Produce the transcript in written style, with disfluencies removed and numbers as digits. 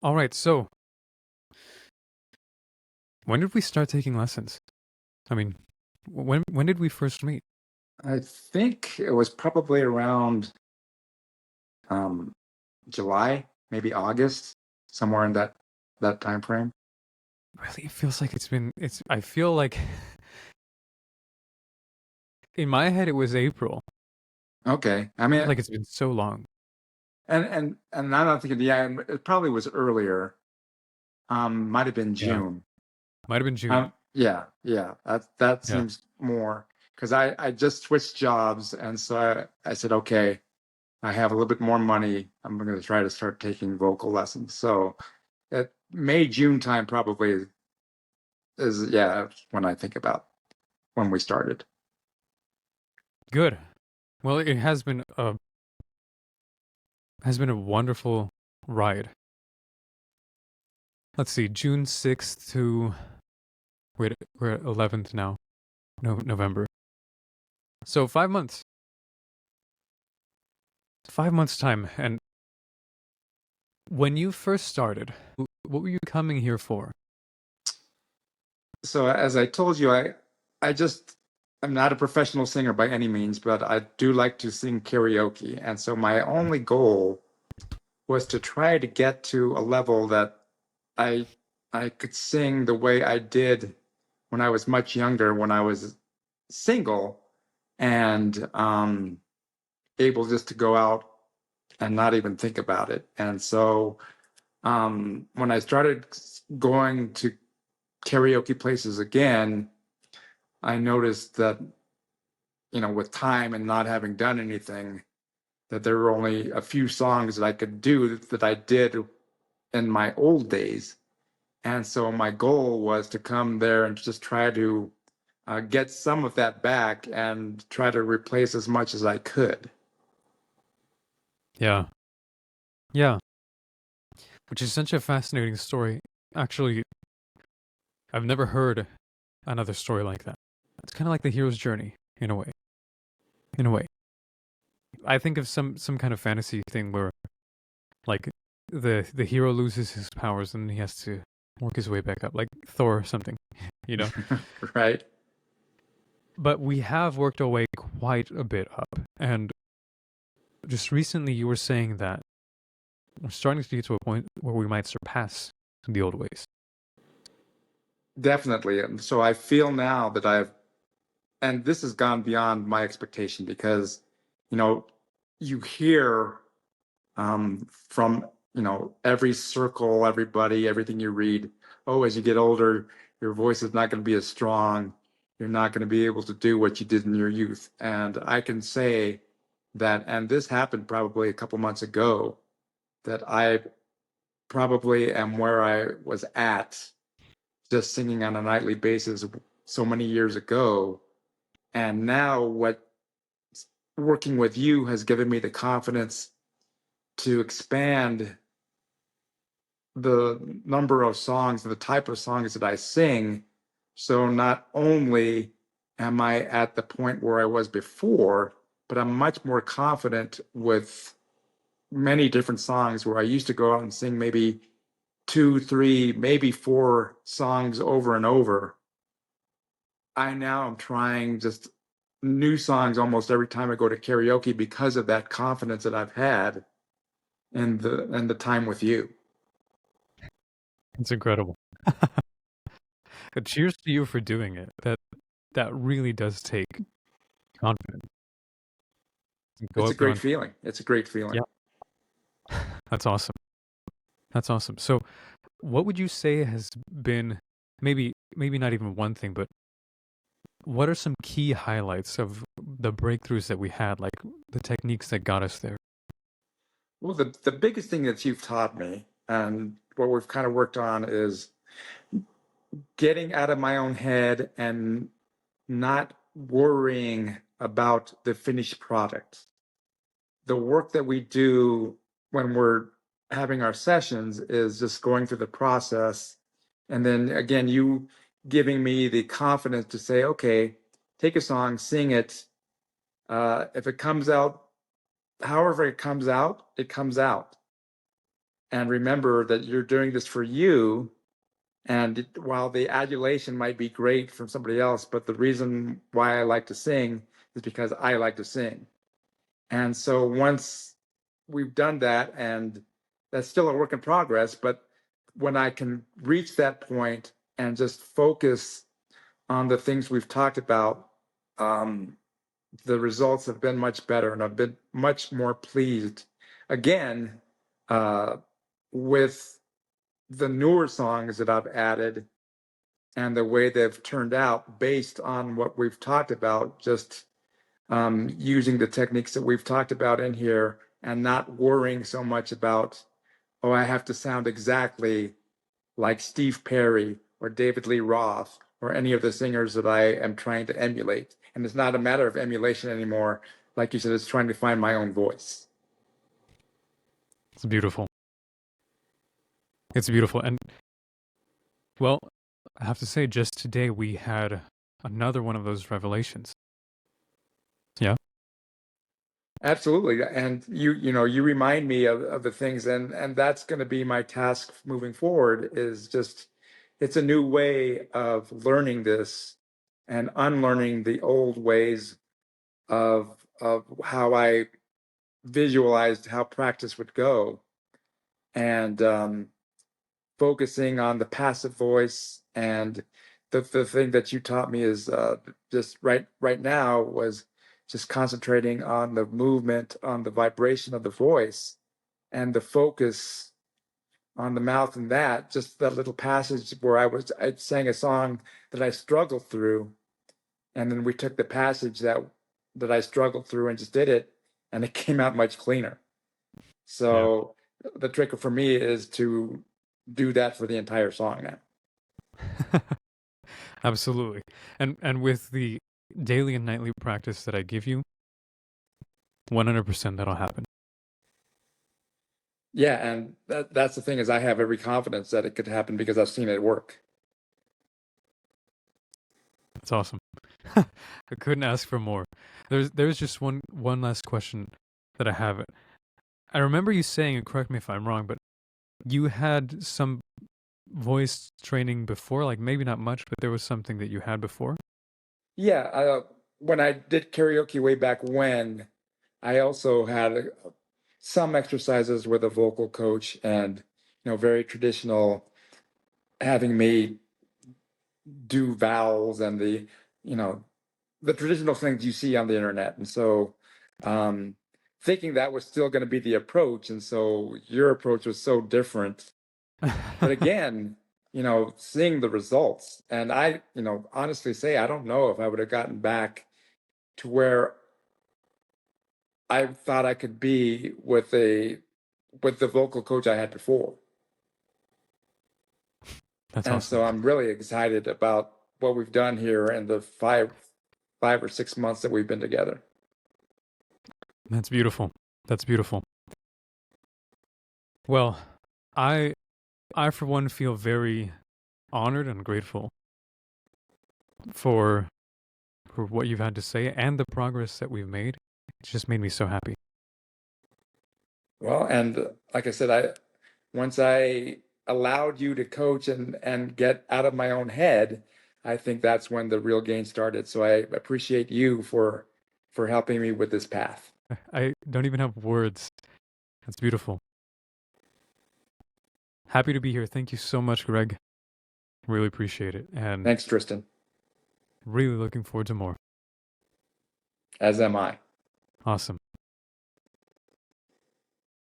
All right, so when did we start taking lessons? I mean, when did we first meet? I think it was probably around um, July, maybe August, somewhere in that time frame. Really, it feels like I feel like in my head it was April. Okay, I I mean, feel like it's been so long. and I'm not thinking, yeah, it probably was earlier. Might have been Yeah, June. might have been June. Yeah, yeah, that Yeah, seems more because I just switched jobs, and so I said, okay, I have a little bit more money. I'm going to try to start taking vocal lessons. So at May, June time probably is yeah when I think about when we started. good. Well, it has been a wonderful ride. Let's see, June 6th to we're at 11th now, no November. So 5 months, 5 months time. And when you first started, what were you coming here for? So as I told you, I just I'm not a professional singer by any means, but I do like to sing karaoke. And so my only goal was to try to get to a level that I I could sing the way I did when I was much younger, when I was single and able just to go out and not even think about it. And so when I started going to karaoke places again, I noticed that, with time and not having done anything, that there were only a few songs that I could do that I did in my old days. And so my goal was to come there and just try to get some of that back and try to replace as much as I could. Yeah, yeah, which is such a fascinating story. Actually, I've never heard another story like that. It's kind of like the hero's journey in a way. In a way, I think of some kind of fantasy thing where like the hero loses his powers and he has to work his way back up, like Thor or something, you know. Right? But we have worked our way quite a bit up, and just recently you were saying that we're starting to get to a point where we might surpass the old ways. Definitely. And so I feel now that and this has gone beyond my expectation because, you know, you hear from, every circle, everybody, everything you read. Oh, as you get older, your voice is not going to be as strong. You're not going to be able to do what you did in your youth. And I can say that, and this happened probably a couple months ago, that I probably am where I was at just singing on a nightly basis so many years ago. And now what working with you has given me the confidence to expand the number of songs, the type of songs that I sing. So not only am I at the point where I was before, but I'm much more confident with many different songs where I used to go out and sing maybe two, three, maybe four songs over and over. I now am trying just new songs almost every time I go to karaoke because of that confidence that I've had and the time with you. It's incredible. But cheers to you for doing it. That really does take confidence. Go It's up a there great on. feeling. It's a great Yeah, feeling. that's awesome. That's awesome. So, what would you say has been maybe not even one thing, but what are some key highlights of the breakthroughs that we had, like the techniques that got us there? Well, the biggest thing that you've taught me and what we've kind of worked on is getting out of my own head and not worrying about the finished product. The work that we do when we're having our sessions is just going through the process. And then again, you giving me the confidence to say, okay, take a song, sing it. If it comes out, however it comes out, it comes out. and remember that you're doing this for you. And while the adulation might be great from somebody else, but the reason why I like to sing is because I like to sing. And so once we've done that, and that's still a work in progress, but when I can reach that point and just focus on the things we've talked about, the results have been much better, and I've been much more pleased again with the newer songs that I've added and the way they've turned out based on what we've talked about, just using the techniques that we've talked about in here and not worrying so much about, oh, I have to sound exactly like Steve Perry or David Lee Roth or any of the singers that I am trying to emulate. And it's not a matter of emulation anymore. Like you said, it's trying to find my own voice. It's beautiful. It's beautiful. And, well, I have to say, just today we had another one of those revelations. Yeah. Absolutely. And you remind me of the things, and that's going to be my task moving forward, is just, it's a new way of learning this and unlearning the old ways of how I visualized how practice would go, and focusing on the passive voice. And the thing that you taught me is just right now was just concentrating on the movement, on the vibration of the voice, and the focus on the mouth, and that just that little passage where I sang a song that I struggled through, and then we took the passage that I struggled through and just did it, and it came out much cleaner. So the trick for me is to do that for the entire song now. Absolutely. And with the daily and nightly practice that I give you, 100% that'll happen. Yeah, and that's the thing, is I have every confidence that it could happen because I've seen it work. That's awesome. I couldn't ask for more. There's just one last question that I have. I remember you saying, and correct me if I'm wrong, but you had some voice training before, like maybe not much, but there was something that you had before. Yeah, when I did karaoke way back when, I also had some exercises with a vocal coach, and very traditional, having me do vowels and you know the traditional things you see on the internet. And so thinking that was still going to be the approach, and so your approach was so different. But again, seeing the results, and I honestly say I don't know if I would have gotten back to where I thought I could be with the vocal coach I had before. That's And awesome. so I'm really excited about what we've done here in the five or 6 months that we've been together. That's beautiful. That's beautiful. Well, I for one feel very honored and grateful for what you've had to say and the progress that we've made. It just made me so happy. Well, and like I said, once I allowed you to coach and get out of my own head, I think that's when the real gain started. So I appreciate you for helping me with this path. I don't even have words. That's beautiful. Happy to be here. Thank you so much, Greg. Really appreciate it. And Thanks, Tristan. really looking forward to more. As am I. Awesome.